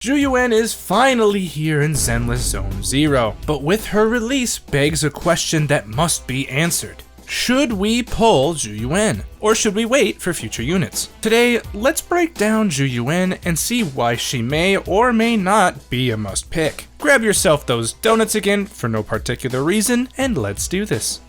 Zhu Yuan is finally here in Zenless Zone Zero, but with her release begs a question that must be answered. Should we pull Zhu Yuan, or should we wait for future units? Today, let's break down Zhu Yuan and see why she may or may not be a must pick. Grab yourself those donuts again for no particular reason, and let's do this.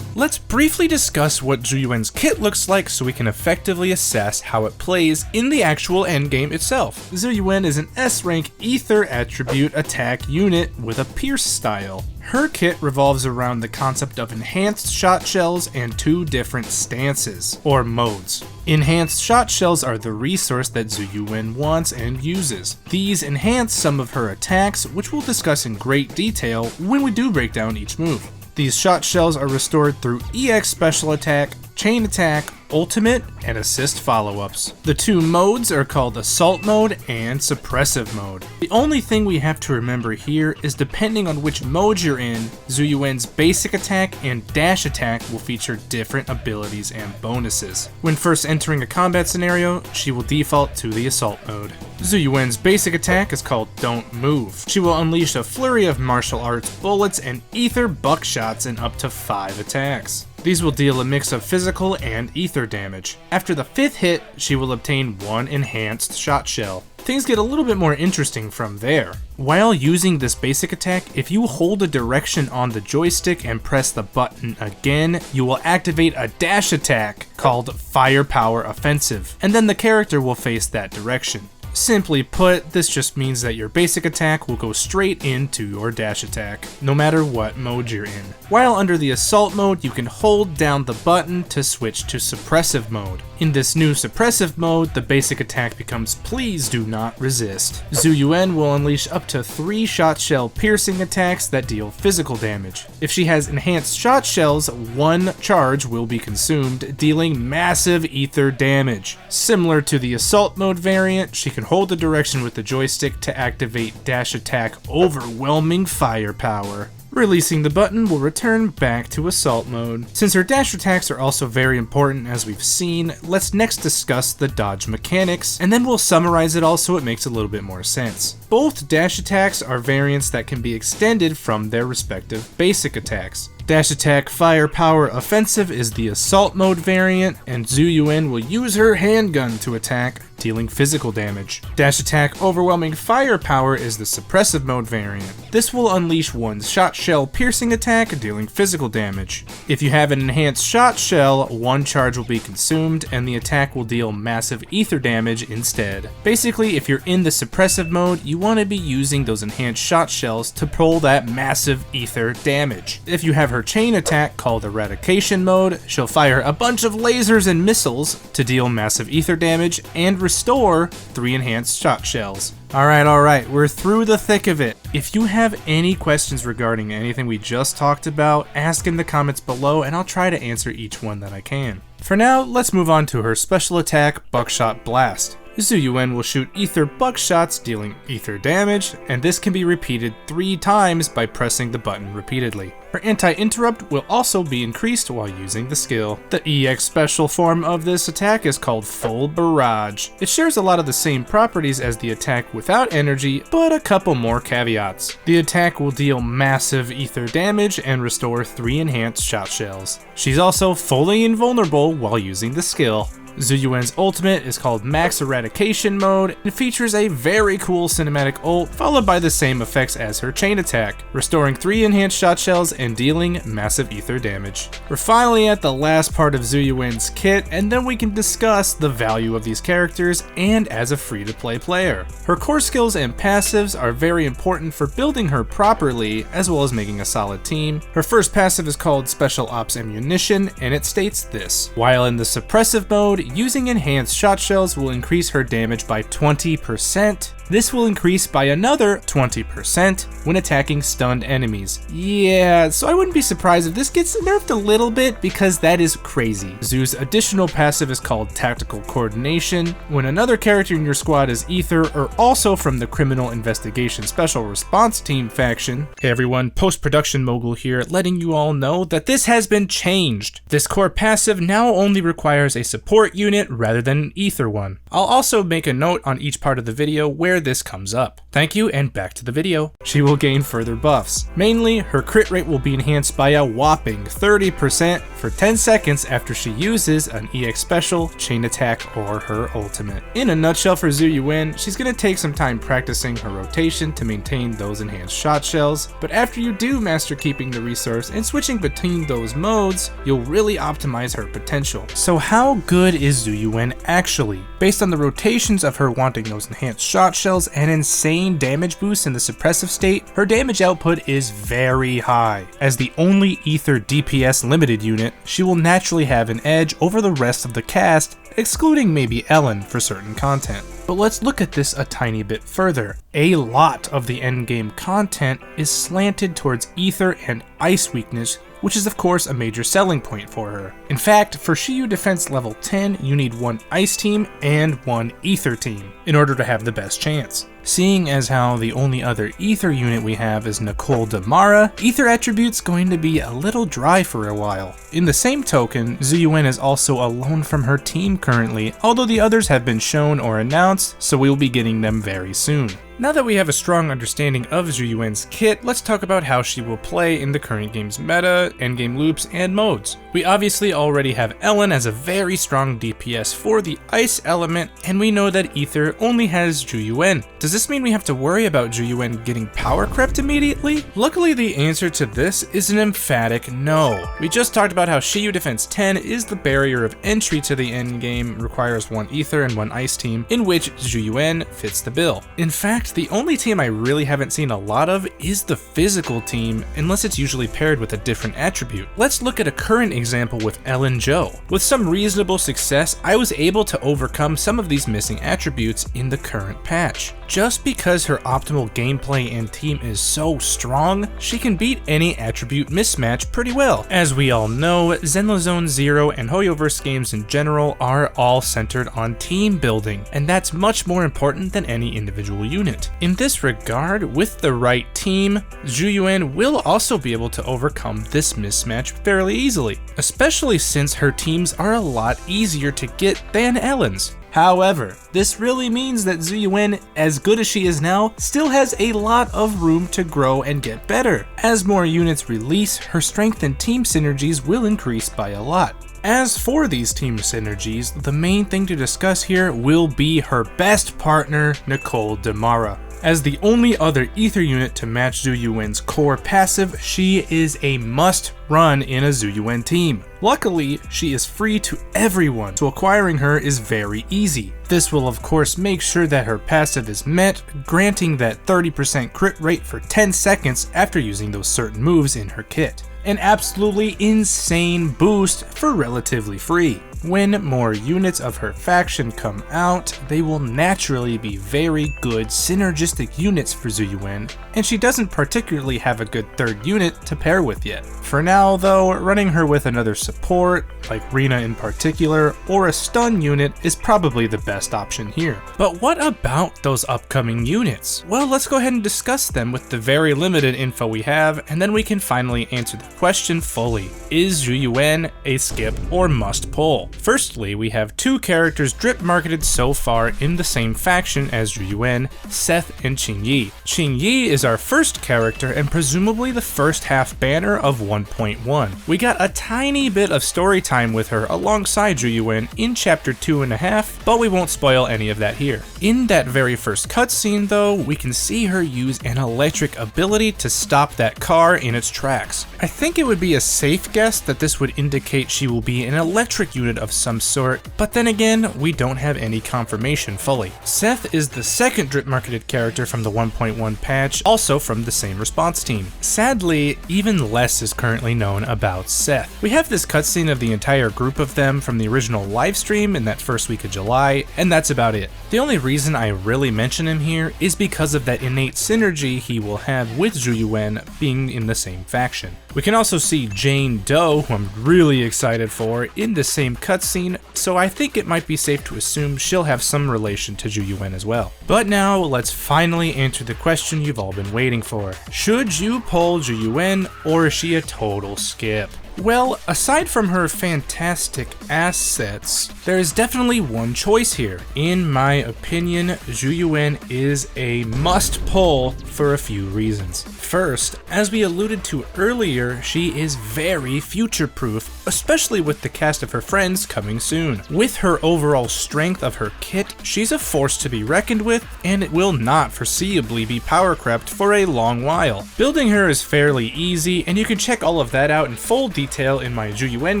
Let's briefly discuss what Zhu Yuan's kit looks like so we can effectively assess how it plays in the actual endgame itself. Zhu Yuan is an S-rank Ether attribute attack unit with a Pierce style. Her kit revolves around the concept of enhanced shot shells and two different stances, or modes. Enhanced shot shells are the resource that Zhu Yuan wants and uses. These enhance some of her attacks, which we'll discuss in great detail when we do break down each move. These shot shells are restored through EX special attack, chain attack, ultimate, and assist follow-ups. The two modes are called assault mode and suppressive mode. The only thing we have to remember here is depending on which mode you're in, Zhu Yuan's basic attack and dash attack will feature different abilities and bonuses. When first entering a combat scenario, she will default to the assault mode. Zhu Yuan's basic attack is called Don't Move. She will unleash a flurry of martial arts bullets and ether buckshots in up to 5 attacks. These will deal a mix of physical and ether damage. After the 5th hit, she will obtain 1 enhanced shot shell. Things get a little bit more interesting from there. While using this basic attack, if you hold a direction on the joystick and press the button again, you will activate a dash attack called Firepower Offensive, and then the character will face that direction. Simply put, this just means that your basic attack will go straight into your dash attack, no matter what mode you're in. While under the assault mode, you can hold down the button to switch to suppressive mode. In this new suppressive mode, the basic attack becomes Please Do Not Resist. Zhu Yuan will unleash up to 3 shot shell piercing attacks that deal physical damage. If she has enhanced shot shells, 1 charge will be consumed, dealing massive ether damage. Similar to the assault mode variant, she can hold the direction with the joystick to activate dash attack Overwhelming Firepower. Releasing the button will return back to assault mode. Since her dash attacks are also very important as we've seen, let's next discuss the dodge mechanics, and then we'll summarize it all so it makes a little bit more sense. Both dash attacks are variants that can be extended from their respective basic attacks. Dash attack Firepower Offensive is the assault mode variant, and Zhu Yuan will use her handgun to attack, dealing physical damage. Dash attack Overwhelming Firepower is the suppressive mode variant. This will unleash 1 shot shell piercing attack, dealing physical damage. If you have an enhanced shot shell, 1 charge will be consumed, and the attack will deal massive ether damage instead. Basically, if you're in the suppressive mode, you want to be using those enhanced shot shells to pull that massive ether damage. If you have her chain attack called Eradication mode, she'll fire a bunch of lasers and missiles to deal massive ether damage and restore 3 enhanced shot shells. Alright, we're through the thick of it. If you have any questions regarding anything we just talked about, ask in the comments below and I'll try to answer each one that I can. For now, let's move on to her special attack, Buckshot Blast. Zhu Yuan will shoot ether buckshots, dealing ether damage, and this can be repeated 3 times by pressing the button repeatedly. Her anti-interrupt will also be increased while using the skill. The EX special form of this attack is called Full Barrage. It shares a lot of the same properties as the attack without energy, but a couple more caveats. The attack will deal massive ether damage and restore 3 enhanced shot shells. She's also fully invulnerable while using the skill. Zhu Yuan's ultimate is called Max Eradication mode and features a very cool cinematic ult followed by the same effects as her chain attack, restoring 3 enhanced shot shells and dealing massive ether damage. We're finally at the last part of Zhu Yuan's kit, and then we can discuss the value of these characters and as a free-to-play player. Her core skills and passives are very important for building her properly as well as making a solid team. Her first passive is called Special Ops Ammunition, and it states this: while in the suppressive mode, using enhanced shot shells will increase her damage by 20%. This will increase by another 20% when attacking stunned enemies. Yeah, so I wouldn't be surprised if this gets nerfed a little bit because that is crazy. Zhu's additional passive is called Tactical Coordination. When another character in your squad is Ether or also from the Criminal Investigation Special Response Team faction. Hey everyone, Post-Production Mogul here, letting you all know that this has been changed. This core passive now only requires a support unit rather than an Ether one. I'll also make a note on each part of the video where this comes up. Thank you, and back to the video. She will gain further buffs. Mainly, her crit rate will be enhanced by a whopping 30% for 10 seconds after she uses an EX special, chain attack, or her ultimate. In a nutshell for Zhu Yuan, she's gonna take some time practicing her rotation to maintain those enhanced shot shells, but after you do master keeping the resource and switching between those modes, you'll really optimize her potential. So how good is Zhu Yuan actually? Based on the rotations of her wanting those enhanced shot shells and insane damage boosts in the suppressive state, her damage output is very high. As the only Ether DPS limited unit, she will naturally have an edge over the rest of the cast, excluding maybe Ellen for certain content. But let's look at this a tiny bit further. A lot of the endgame content is slanted towards Ether and Ice weakness, which is of course a major selling point for her. In fact, for Shiyu Defense level 10, you need one Ice team and one Ether team in order to have the best chance. Seeing as how the only other Ether unit we have is Nicole Damara, Ether attribute's going to be a little dry for a while. In the same token, Zhu Yuan is also alone from her team currently, although the others have been shown or announced, so we will be getting them very soon. Now that we have a strong understanding of Zhu Yuan's kit, let's talk about how she will play in the current game's meta, endgame loops, and modes. We obviously already have Ellen as a very strong DPS for the Ice element, and we know that Ether only has Zhu Yuan. Does this mean we have to worry about Zhu Yuan getting power crept immediately? Luckily, the answer to this is an emphatic no. We just talked about how Shiyu Defense 10 is the barrier of entry to the endgame, requires one Ether and one Ice team, in which Zhu Yuan fits the bill. In fact, the only team I really haven't seen a lot of is the physical team, unless it's usually paired with a different attribute. Let's look at a current example with Ellen Zhou. With some reasonable success, I was able to overcome some of these missing attributes in the current patch. Just because her optimal gameplay and team is so strong, she can beat any attribute mismatch pretty well. As we all know, Zenless Zone Zero and Hoyoverse games in general are all centered on team building, and that's much more important than any individual unit. In this regard, with the right team, Zhu Yuan will also be able to overcome this mismatch fairly easily, especially since her teams are a lot easier to get than Ellen's. However, this really means that Zhu Yuan, as good as she is now, still has a lot of room to grow and get better. As more units release, her strength and team synergies will increase by a lot. As for these team synergies, the main thing to discuss here will be her best partner, Nicole Damara. As the only other Ether unit to match Zhu Yuan's core passive, she is a must-run in a Zhu Yuan team. Luckily, she is free to everyone, so acquiring her is very easy. This will of course make sure that her passive is met, granting that 30% crit rate for 10 seconds after using those certain moves in her kit. An absolutely insane boost for relatively free. When more units of her faction come out, they will naturally be very good synergistic units for Zhu Yuan, and she doesn't particularly have a good third unit to pair with yet. For now though, running her with another support, like Rina in particular, or a stun unit is probably the best option here. But what about those upcoming units? Well, let's go ahead and discuss them with the very limited info we have, and then we can finally answer the question fully. Is Zhu Yuan a skip or must pull? Firstly, we have two characters drip marketed so far in the same faction as Zhu Yuan, Seth and Qingyi. Qingyi is our first character and presumably the first half banner of 1.1. We got a tiny bit of story time with her alongside Zhu Yuan in chapter 2.5, but we won't spoil any of that here. In that very first cutscene though, we can see her use an electric ability to stop that car in its tracks. I think it would be a safe guess that this would indicate she will be an electric unit of some sort, but then again, we don't have any confirmation fully. Seth is the second drip marketed character from the 1.1 patch, also from the same response team. Sadly, even less is currently known about Seth. We have this cutscene of the entire group of them from the original livestream in that first week of July, and that's about it. The only reason I really mention him here is because of that innate synergy he will have with Zhu Yuan being in the same faction. We can also see Jane Doe, who I'm really excited for, in the same cutscene, so I think it might be safe to assume she'll have some relation to Zhu Yuan as well. But now, let's finally answer the question you've all been waiting for. Should you pull Zhu Yuan, or is she a total skip? Well, aside from her fantastic assets, there is definitely one choice here. In my opinion, Zhu Yuan is a must pull for a few reasons. First, as we alluded to earlier, she is very future-proof, especially with the cast of her friends coming soon. With her overall strength of her kit, she's a force to be reckoned with, and it will not foreseeably be power crept for a long while. Building her is fairly easy, and you can check all of that out in full detail in my Zhu Yuan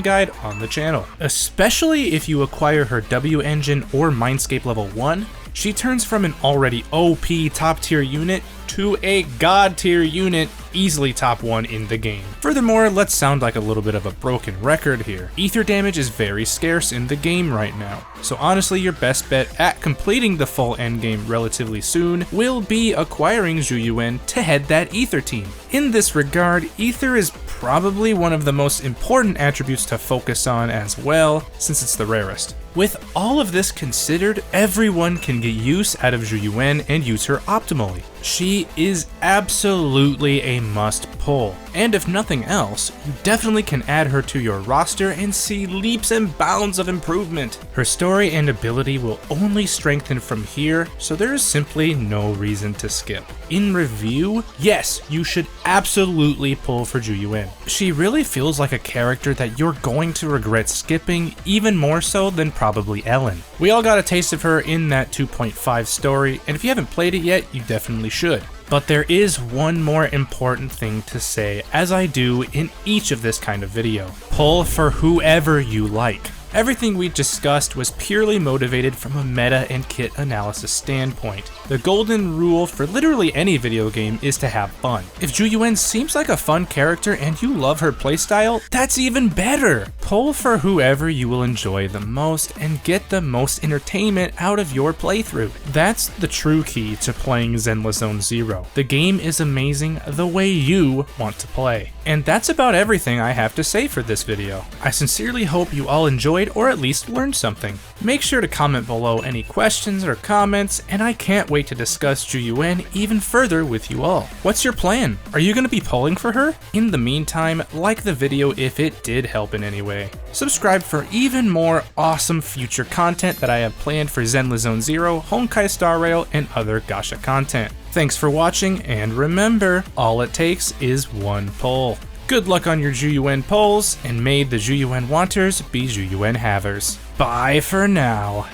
guide on the channel. Especially if you acquire her W engine or Mindscape level 1, she turns from an already OP top tier unit to a god tier unit, easily top 1 in the game. Furthermore, let's sound like a little bit of a broken record here. Ether damage is very scarce in the game right now, so honestly your best bet at completing the full endgame relatively soon will be acquiring Zhu Yuan to head that Ether team. In this regard, Ether is probably one of the most important attributes to focus on as well, since it's the rarest. With all of this considered, everyone can get use out of Zhu Yuan and use her optimally. She is absolutely a must pull, and if nothing else, you definitely can add her to your roster and see leaps and bounds of improvement. Her story and ability will only strengthen from here, so there is simply no reason to skip. In review, yes, you should absolutely pull for Zhu Yuan. She really feels like a character that you're going to regret skipping, even more so than probably Ellen. We all got a taste of her in that 2.5 story, and if you haven't played it yet, you definitely should. But there is one more important thing to say, as I do in each of this kind of video. Pull for whoever you like. Everything we discussed was purely motivated from a meta and kit analysis standpoint. The golden rule for literally any video game is to have fun. If Zhu Yuan seems like a fun character and you love her playstyle, that's even better! Pull for whoever you will enjoy the most and get the most entertainment out of your playthrough. That's the true key to playing Zenless Zone Zero. The game is amazing the way you want to play. And that's about everything I have to say for this video. I sincerely hope you all enjoyed or at least learned something. Make sure to comment below any questions or comments, and I can't wait to discuss Zhu Yuan even further with you all. What's your plan? Are you going to be pulling for her? In the meantime, like the video if it did help in any way. Subscribe for even more awesome future content that I have planned for Zenless Zone Zero, Honkai Star Rail, and other Gacha content. Thanks for watching, and remember, all it takes is one pull. Good luck on your Zhu Yuan pulls, and may the Zhu Yuan wanters be Zhu Yuan havers. Bye for now.